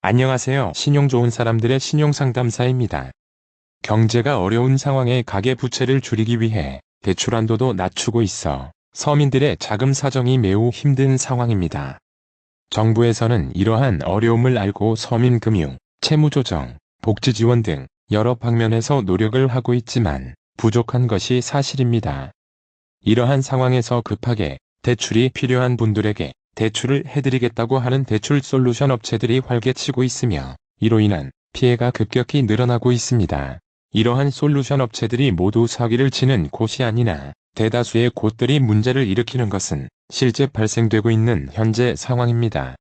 안녕하세요. 신용 좋은 사람들의 신용상담사입니다. 경제가 어려운 상황에 가계부채를 줄이기 위해 대출 한도도 낮추고 있어 서민들의 자금 사정이 매우 힘든 상황입니다. 정부에서는 이러한 어려움을 알고 서민 금융, 채무조정, 복지 지원 등 여러 방면에서 노력을 하고 있지만 부족한 것이 사실입니다. 이러한 상황에서 급하게 대출이 필요한 분들에게 대출을 해드리겠다고 하는 대출 솔루션 업체들이 활개치고 있으며 이로 인한 피해가 급격히 늘어나고 있습니다. 이러한 솔루션 업체들이 모두 사기를 치는 곳이 아니나 대다수의 곳들이 문제를 일으키는 것은 실제 발생되고 있는 현재 상황입니다.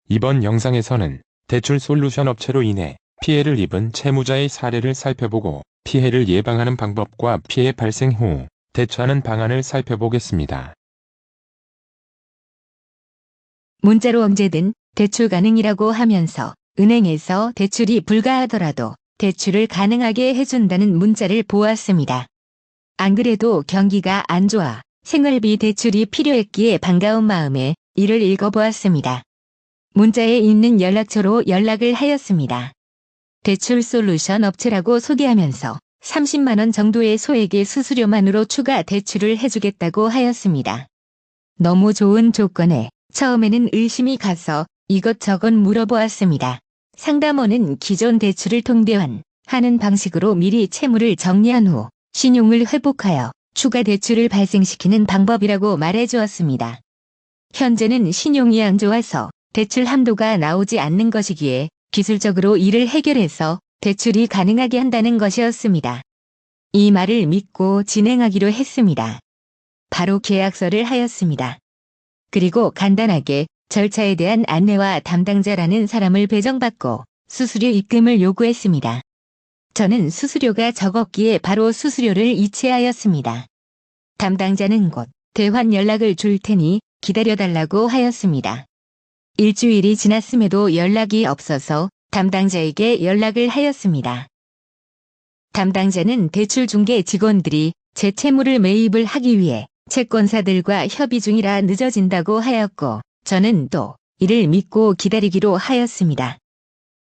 이번 영상에서는 대출 솔루션 업체로 인해 피해를 입은 채무자의 사례를 살펴보고 피해를 예방하는 방법과 피해 발생 후 대처하는 방안을 살펴보겠습니다. 문자로 언제든 대출 가능이라고 하면서 은행에서 대출이 불가하더라도 대출을 가능하게 해준다는 문자를 보았습니다. 안 그래도 경기가 안 좋아 생활비 대출이 필요했기에 반가운 마음에 이를 읽어보았습니다. 문자에 있는 연락처로 연락을 하였습니다. 대출 솔루션 업체라고 소개하면서 30만 원 정도의 소액의 수수료만으로 추가 대출을 해주겠다고 하였습니다. 너무 좋은 조건에 처음에는 의심이 가서 이것저것 물어보았습니다. 상담원은 기존 대출을 통대환하는 방식으로 미리 채무를 정리한 후 신용을 회복하여 추가 대출을 발생시키는 방법이라고 말해주었습니다. 현재는 신용이 안 좋아서 대출 한도가 나오지 않는 것이기에 기술적으로 이를 해결해서 대출이 가능하게 한다는 것이었습니다. 이 말을 믿고 진행하기로 했습니다. 바로 계약서를 하였습니다. 그리고 간단하게 절차에 대한 안내와 담당자라는 사람을 배정받고 수수료 입금을 요구했습니다. 저는 수수료가 적었기에 바로 수수료를 이체하였습니다. 담당자는 곧 대환 연락을 줄 테니 기다려달라고 하였습니다. 일주일이 지났음에도 연락이 없어서 담당자에게 연락을 하였습니다. 담당자는 대출 중개 직원들이 제 채무를 매입을 하기 위해 채권사들과 협의 중이라 늦어진다고 하였고 저는 또 이를 믿고 기다리기로 하였습니다.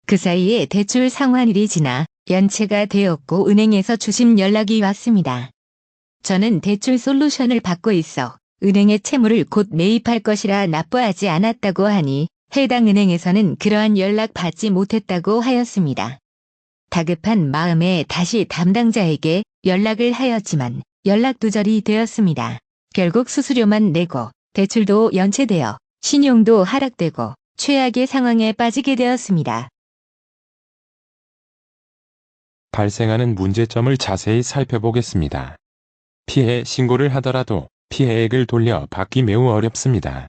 그 사이에 대출 상환일이 지나 연체가 되었고 은행에서 주심 연락이 왔습니다. 저는 대출 솔루션을 받고 있어 은행의 채무를 곧 매입할 것이라 납부하지 않았다고 하니 해당 은행에서는 그러한 연락 받지 못했다고 하였습니다. 다급한 마음에 다시 담당자에게 연락을 하였지만 연락 두절이 되었습니다. 결국 수수료만 내고 대출도 연체되어 신용도 하락되고 최악의 상황에 빠지게 되었습니다. 발생하는 문제점을 자세히 살펴보겠습니다. 피해 신고를 하더라도 피해액을 돌려받기 매우 어렵습니다.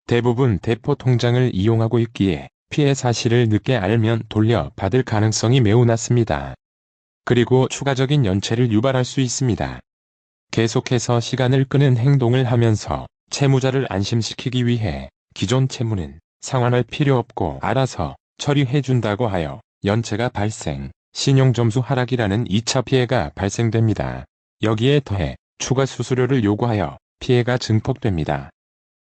대부분 대포 통장을 이용하고 있기에 피해 사실을 늦게 알면 돌려받을 가능성이 매우 낮습니다. 그리고 추가적인 연체를 유발할 수 있습니다. 계속해서 시간을 끄는 행동을 하면서 채무자를 안심시키기 위해 기존 채무는 상환할 필요 없고 알아서 처리해준다고 하여 연체가 발생, 신용점수 하락이라는 2차 피해가 발생됩니다. 여기에 더해 추가 수수료를 요구하여 피해가 증폭됩니다.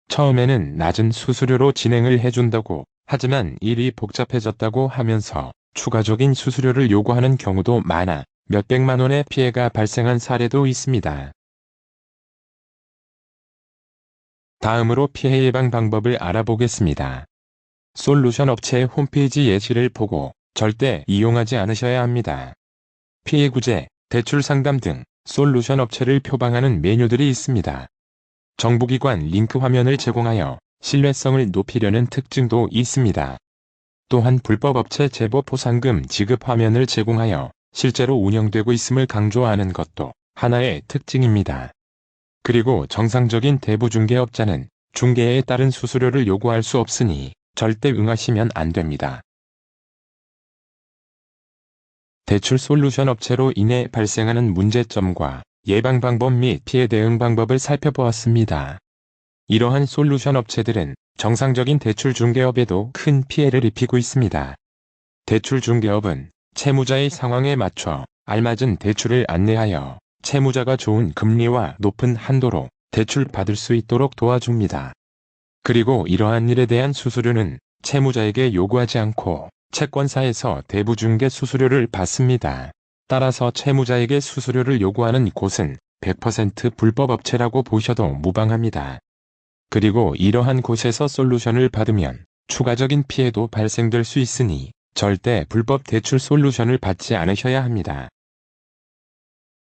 처음에는 낮은 수수료로 진행을 해준다고 하지만 일이 복잡해졌다고 하면서 추가적인 수수료를 요구하는 경우도 많아 몇백만 원의 피해가 발생한 사례도 있습니다. 다음으로 피해 예방 방법을 알아보겠습니다. 솔루션 업체의 홈페이지 예시를 보고 절대 이용하지 않으셔야 합니다. 피해 구제, 대출 상담 등 솔루션 업체를 표방하는 메뉴들이 있습니다. 정부기관 링크 화면을 제공하여 신뢰성을 높이려는 특징도 있습니다. 또한 불법 업체 제보 포상금 지급 화면을 제공하여 실제로 운영되고 있음을 강조하는 것도 하나의 특징입니다. 그리고 정상적인 대부중개업자는 중개에 따른 수수료를 요구할 수 없으니 절대 응하시면 안 됩니다. 대출 솔루션 업체로 인해 발생하는 문제점과 예방 방법 및 피해 대응 방법을 살펴보았습니다. 이러한 솔루션 업체들은 정상적인 대출 중개업에도 큰 피해를 입히고 있습니다. 대출 중개업은 채무자의 상황에 맞춰 알맞은 대출을 안내하여 채무자가 좋은 금리와 높은 한도로 대출 받을 수 있도록 도와줍니다. 그리고 이러한 일에 대한 수수료는 채무자에게 요구하지 않고 채권사에서 대부중개 수수료를 받습니다. 따라서 채무자에게 수수료를 요구하는 곳은 100% 불법업체라고 보셔도 무방합니다. 그리고 이러한 곳에서 솔루션을 받으면 추가적인 피해도 발생될 수 있으니 절대 불법 대출 솔루션을 받지 않으셔야 합니다.